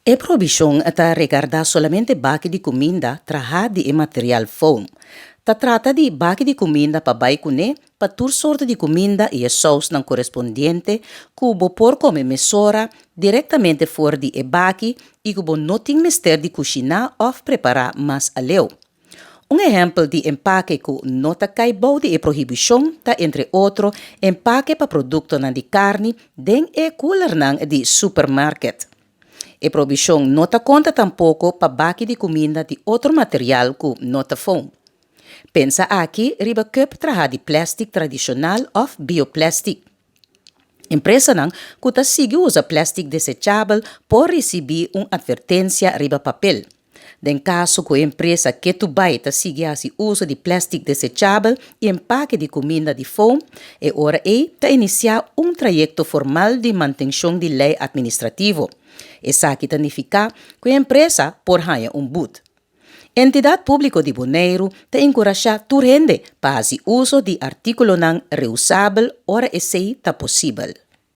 E proibição está regarda solamente baque de comida traha de material foam. Ta trata de baque de comida para baicune, para tur sorte de comida e a saus não correspondiente, cubo por come mesora diretamente fora de e baque e cubo nothing mister de cozinhar ou preparar mais aleu. Um exemplo de empaque que nota cai bom de proibição está entre outro empaque para produto na de carne den e cooler nang de supermarket. E proibição nota conta tampouco para baque de comida de outro material que nota foam. Pensa aqui riba cup traha de plástico tradicional ou bioplástico. Empresa não que ta sigue usa plástico desechável por receber uma advertência riba papel. Den caso que a empresa que tu vai ta sigue a uso de plástico desechável e empaque de comida de foam, e ora ta iniciar um trajeto formal de manutenção de lei administrativo. Essa aqui significa que a empresa por ganhar boot. Entidade pública de Bonaire te encoraja turhende para o uso de artículo não reusável ora esse está possível.